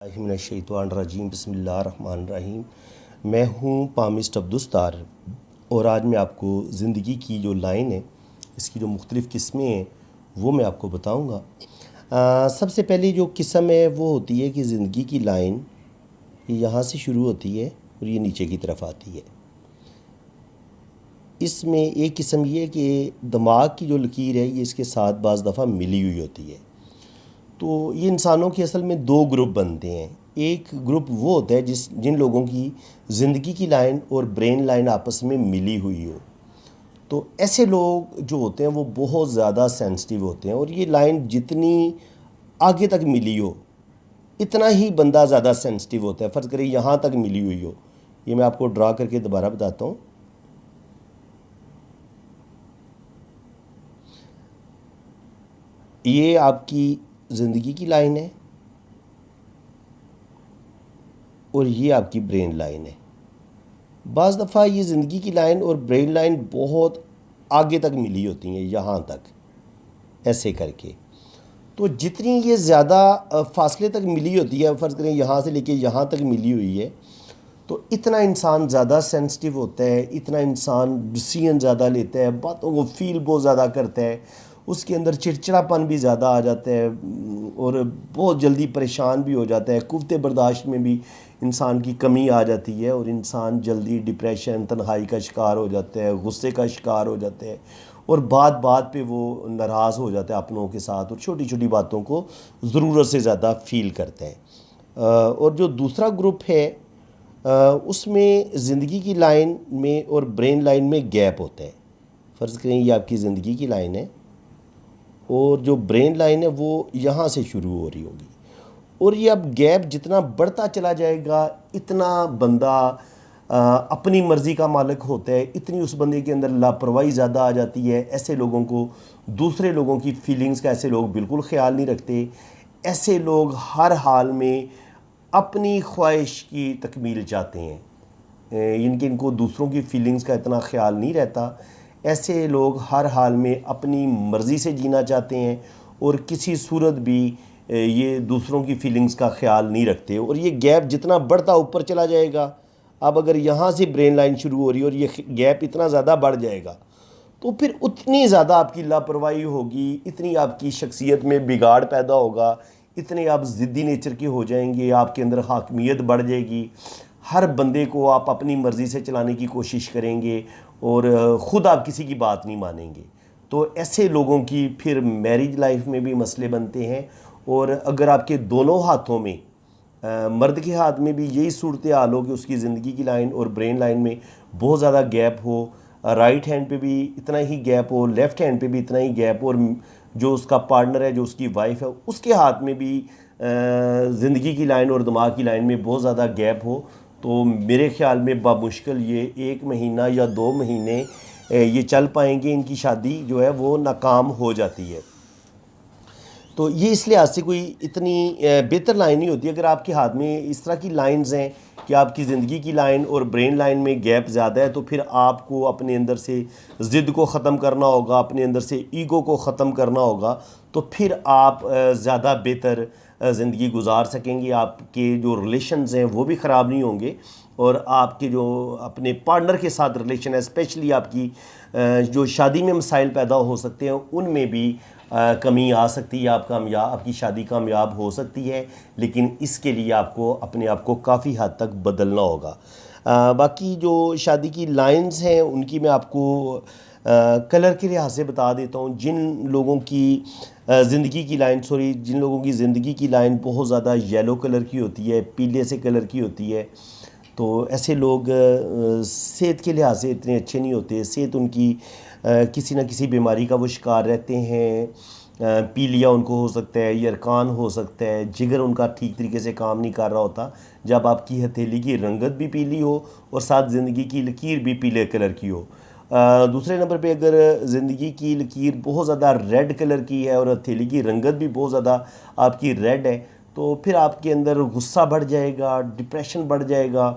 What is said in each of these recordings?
मिनश्शैतानिर्रजीम बिस्मिल्लाहिर्रहमानिर्रहीम। मैं हूँ पामिस्ट अब्दुस्तार और आज मैं आपको ज़िंदगी की जो लाइन है, इसकी जो मुख्तलिफ़ किस्में हैं वो मैं आपको बताऊँगा। सबसे पहली जो किस्म है वो होती है कि ज़िंदगी की लाइन यहाँ से शुरू होती है और ये नीचे की तरफ आती है। इसमें एक किस्म ये है कि दिमाग की जो लकीर है ये इसके साथ बाज़ दफ़ा मिली हुई होती है। तो ये इंसानों के असल में दो ग्रुप बनते हैं। एक ग्रुप वो होता है जिन लोगों की ज़िंदगी की लाइन और ब्रेन लाइन आपस में मिली हुई हो। तो ऐसे लोग जो होते हैं वो बहुत ज़्यादा सेंसिटिव होते हैं और ये लाइन जितनी आगे तक मिली हो इतना ही बंदा ज़्यादा सेंसिटिव होता है। फ़र्ज़ करें यहाँ तक मिली हुई हो, ये मैं आपको ड्रा करके दोबारा बताता हूँ। ये आपकी ज़िंदगी की लाइन है और ये आपकी ब्रेन लाइन है। बाज़ दफ़ा ये ज़िंदगी की लाइन और ब्रेन लाइन बहुत आगे तक मिली होती हैं, यहाँ तक ऐसे करके। तो जितनी ये ज़्यादा फासले तक मिली होती है, फ़र्ज़ करें यहाँ से लेके यहाँ तक मिली हुई है, तो इतना इंसान ज़्यादा सेंसिटिव होता है, इतना इंसान डिसीजन ज़्यादा लेता है, बातों को फ़ील बहुत ज़्यादा करता है, उसके अंदर चिड़चिड़ापन भी ज़्यादा आ जाता है और बहुत जल्दी परेशान भी हो जाता है। क़ुव्वत बर्दाश्त में भी इंसान की कमी आ जाती है और इंसान जल्दी डिप्रेशन, तन्हाई का शिकार हो जाता है, गुस्से का शिकार हो जाता है और बात बात पे वो नाराज़ हो जाता है अपनों के साथ और छोटी छोटी बातों को ज़रूरत से ज़्यादा फ़ील करता है। और जो दूसरा ग्रुप है उसमें ज़िंदगी की लाइन में और ब्रेन लाइन में गैप होता है। फ़र्ज़ करें ये आपकी ज़िंदगी की लाइन है और जो ब्रेन लाइन है वो यहाँ से शुरू हो रही होगी और ये अब गैप जितना बढ़ता चला जाएगा इतना बंदा अपनी मर्ज़ी का मालिक होता है, इतनी उस बंदे के अंदर लापरवाही ज़्यादा आ जाती है। ऐसे लोगों को दूसरे लोगों की फीलिंग्स का ऐसे लोग बिल्कुल ख्याल नहीं रखते। ऐसे लोग हर हाल में अपनी ख्वाहिश की तकमील चाहते हैं, इनको दूसरों की फीलिंग्स का इतना ख्याल नहीं रहता। ऐसे लोग हर हाल में अपनी मर्ज़ी से जीना चाहते हैं और किसी सूरत भी ये दूसरों की फीलिंग्स का ख्याल नहीं रखते और ये गैप जितना बढ़ता ऊपर चला जाएगा, अब अगर यहाँ से ब्रेन लाइन शुरू हो रही है और ये गैप इतना ज़्यादा बढ़ जाएगा तो फिर उतनी ज़्यादा आपकी लापरवाही होगी, इतनी आपकी शख्सियत में बिगाड़ पैदा होगा, इतने आप ज़िद्दी नेचर के हो जाएंगे, आपके अंदर हाकमियत बढ़ जाएगी, हर बंदे को आप अपनी मर्ज़ी से चलाने की कोशिश करेंगे और ख़ुद आप किसी की बात नहीं मानेंगे। तो ऐसे लोगों की फिर मैरिज लाइफ में भी मसले बनते हैं और अगर आपके दोनों हाथों में मर्द के हाथ में भी यही सूरत हाल हो कि उसकी ज़िंदगी की लाइन और ब्रेन लाइन में बहुत ज़्यादा गैप हो, राइट हैंड पे भी इतना ही गैप हो, लेफ़्ट हैंड पे भी इतना ही गैप हो और जो उसका पार्टनर है, जो उसकी वाइफ है, उसके हाथ में भी ज़िंदगी की लाइन और दिमाग की लाइन में बहुत ज़्यादा गैप हो, तो मेरे ख़्याल में बामुश्किल ये 1 महीना या 2 महीने ये चल पाएंगे, इनकी शादी जो है वो नाकाम हो जाती है। तो ये इस लिहाज से कोई इतनी बेहतर लाइन नहीं होती। अगर आपके हाथ में इस तरह की लाइंस हैं कि आपकी ज़िंदगी की लाइन और ब्रेन लाइन में गैप ज़्यादा है, तो फिर आपको अपने अंदर से ज़िद को ख़त्म करना होगा, अपने अंदर से ईगो को ख़त्म करना होगा, तो फिर आप ज़्यादा बेहतर ज़िंदगी गुजार सकेंगे। आपके जो रिलेशंस हैं वो भी ख़राब नहीं होंगे और आपके जो अपने पार्टनर के साथ रिलेशन है, स्पेशली आपकी जो शादी में मसाइल पैदा हो सकते हैं उनमें भी कमी आ सकती है। आपकी शादी कामयाब हो सकती है, लेकिन इसके लिए आपको अपने आप को काफ़ी हद तक बदलना होगा। बाकी जो शादी की लाइंस हैं उनकी मैं आपको कलर के लिहाज से बता देता हूँ। जिन लोगों की ज़िंदगी की लाइन बहुत ज़्यादा येलो कलर की होती है, पीले से कलर की होती है, तो ऐसे लोग सेहत के लिहाज से इतने अच्छे नहीं होते। सेहत उनकी किसी न किसी बीमारी का वो शिकार रहते हैं। पीलिया उनको हो सकता है, यरकान हो सकता है, जिगर उनका ठीक तरीके से काम नहीं कर रहा होता। जब आपकी हथेली की रंगत भी पीली हो और साथ ज़िंदगी की लकीर भी पीले कलर की हो। दूसरे नंबर पे अगर ज़िंदगी की लकीर बहुत ज़्यादा रेड कलर की है और हथेली की रंगत भी बहुत ज़्यादा आपकी रेड है, तो फिर आपके अंदर गुस्सा बढ़ जाएगा, डिप्रेशन बढ़ जाएगा,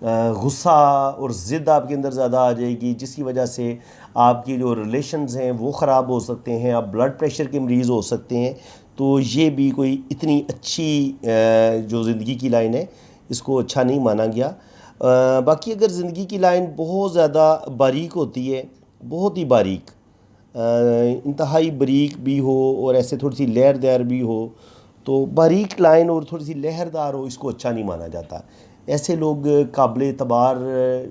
गुस्सा और ज़िद आपके अंदर ज़्यादा आ जाएगी, जिसकी वजह से आपकी जो रिलेशंस हैं वो ख़राब हो सकते हैं, आप ब्लड प्रेशर के मरीज़ हो सकते हैं। तो ये भी कोई इतनी अच्छी जो ज़िंदगी की लाइन है, इसको अच्छा नहीं माना गया। बाकी अगर ज़िंदगी की लाइन बहुत ज़्यादा बारीक होती है, बहुत ही बारीक, इंतहाई बारीक भी हो और ऐसे थोड़ी सी लहरदार भी हो, तो बारीक लाइन और थोड़ी सी लहरदार हो, इसको अच्छा नहीं माना जाता। ऐसे लोग काबिल एतबार,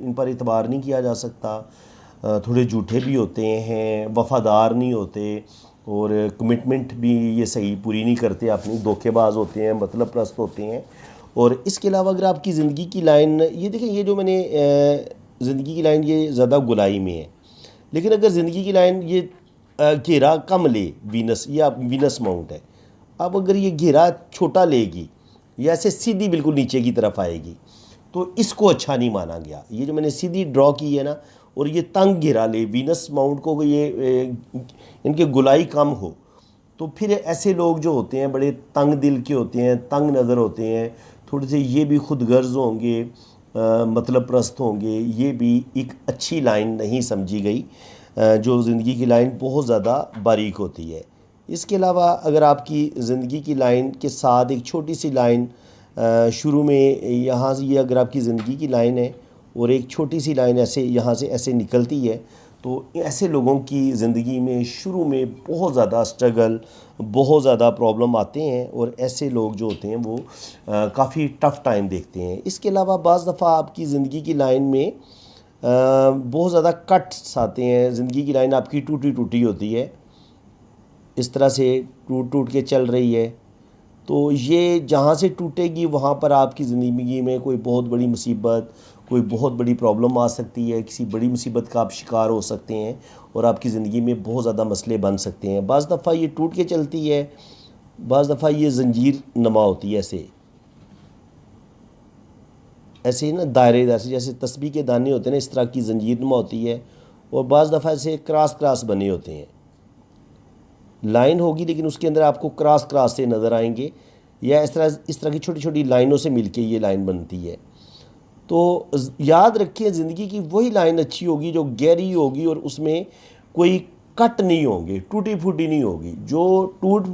इन पर एतबार नहीं किया जा सकता। थोड़े झूठे भी होते हैं, वफ़ादार नहीं होते, और कमिटमेंट भी ये सही पूरी नहीं करते अपनी, धोखेबाज होते हैं, मतलब प्रस्त होते हैं। और इसके अलावा अगर आपकी ज़िंदगी की लाइन, ये देखें, ये जो मैंने ज़िंदगी की लाइन ये ज़्यादा गुलाई में है, लेकिन अगर ज़िंदगी की लाइन ये घेरा कम ले, वीनस या वीनस माउंट है, अब अगर ये घेरा छोटा लेगी या ऐसे सीधी बिल्कुल नीचे की तरफ आएगी, तो इसको अच्छा नहीं माना गया। ये जो मैंने सीधी ड्रॉ की है ना, और ये तंग घेरा ले, वीनस माउंट को ये इनके गुलाई कम हो, तो फिर ऐसे लोग जो होते हैं बड़े तंग दिल के होते हैं, तंग नज़र होते हैं, थोड़े से ये भी खुद गर्ज होंगे, मतलब प्रस्त होंगे, ये भी एक अच्छी लाइन नहीं समझी गई। जो ज़िंदगी की लाइन बहुत ज़्यादा बारीक होती है। इसके अलावा अगर आपकी ज़िंदगी की लाइन के साथ एक छोटी सी लाइन शुरू में यहाँ से, ये अगर आपकी ज़िंदगी की लाइन है और एक छोटी सी लाइन ऐसे यहाँ से ऐसे निकलती है, तो ऐसे लोगों की ज़िंदगी में शुरू में बहुत ज़्यादा स्ट्रगल, बहुत ज़्यादा प्रॉब्लम आते हैं, और ऐसे लोग जो होते हैं वो काफ़ी टफ़ टाइम देखते हैं। इसके अलावा बाज़ दफ़ा आपकी ज़िंदगी की लाइन में बहुत ज़्यादा कट्स आते हैं। ज़िंदगी की लाइन आपकी टूटी टूटी होती है, इस तरह से टूट टूट के चल रही है, तो ये जहाँ से टूटेगी वहाँ पर आपकी ज़िंदगी में कोई बहुत बड़ी मुसीबत, कोई बहुत बड़ी प्रॉब्लम आ सकती है, किसी बड़ी मुसीबत का आप शिकार हो सकते हैं, और आपकी ज़िंदगी में बहुत ज़्यादा मसले बन सकते हैं। बाज़ दफ़ा ये टूट के चलती है, बाज़ दफ़ा ये ज़ंजीर नमा होती है, ऐसे ऐसे ही ना, दायरेदार से, जैसे तस्बीह के दाने होते हैं ना, इस तरह की ज़ंजीर नमा होती है, और बाज़ दफ़ा ऐसे क्रॉस क्रॉस बने होते हैं। लाइन होगी लेकिन उसके अंदर आपको क्रॉस क्रॉस से नज़र आएंगे, या इस तरह की छोटी छोटी लाइनों से मिलके ये लाइन बनती है। तो याद रखें, ज़िंदगी की वही लाइन अच्छी होगी जो गहरी होगी और उसमें कोई कट नहीं होंगे, टूटी फूटी नहीं होगी। जो टूट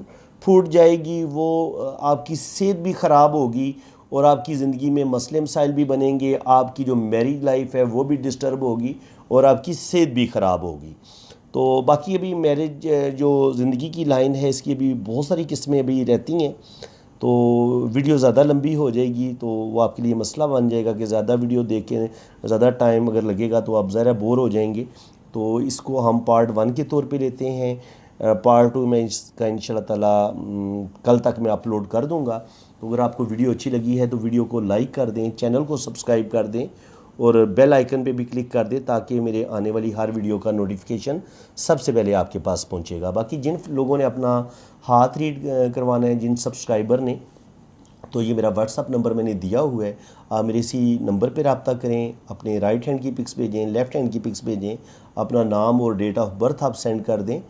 फूट जाएगी वो आपकी सेहत भी ख़राब होगी, और आपकी ज़िंदगी में मसले मसाइल भी बनेंगे, आपकी जो मैरिज लाइफ है वो भी डिस्टर्ब होगी, और आपकी सेहत भी ख़राब होगी। तो बाकी अभी मैरिज जो ज़िंदगी की लाइन है, इसकी अभी बहुत सारी किस्में अभी रहती हैं, तो वीडियो ज़्यादा लंबी हो जाएगी, तो वो आपके लिए मसला बन जाएगा कि ज़्यादा वीडियो देख के ज़्यादा टाइम अगर लगेगा तो आप ज़रा बोर हो जाएंगे। तो इसको हम पार्ट 1 के तौर पे लेते हैं। पार्ट 2 में इसका इंशाल्लाह ताला कल तक मैं अपलोड कर दूँगा। तो अगर आपको वीडियो अच्छी लगी है तो वीडियो को लाइक कर दें, चैनल को सब्सक्राइब कर दें, और बेल आइकन पे भी क्लिक कर दें, ताकि मेरे आने वाली हर वीडियो का नोटिफिकेशन सबसे पहले आपके पास पहुंचेगा। बाकी जिन लोगों ने अपना हाथ रीड करवाना है, जिन सब्सक्राइबर ने, तो ये मेरा व्हाट्सअप नंबर मैंने दिया हुआ है, आप मेरे इसी नंबर पर रब्ता करें, अपने राइट हैंड की पिक्स भेजें, लेफ़्ट हैंड की पिक्स भेजें, अपना नाम और डेट ऑफ बर्थ आप सेंड कर दें,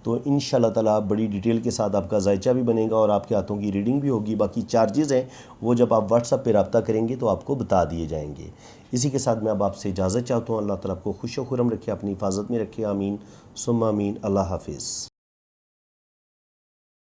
तो इंशाल्लाह ताला बड़ी डिटेल के साथ आपका जायचा भी बनेगा और आपके हाथों की रीडिंग भी होगी। बाकी चार्जेज़ हैं वो जब आप व्हाट्सअप पे रब्ता करेंगे तो आपको बता दिए जाएंगे। इसी के साथ मैं अब आपसे इजाज़त चाहता हूँ। अल्लाह ताला आपको खुश व खुरम रखे, अपनी हिफाजत में रखे। आमीन सुम्मा आमीन। अल्लाह हाफिज़।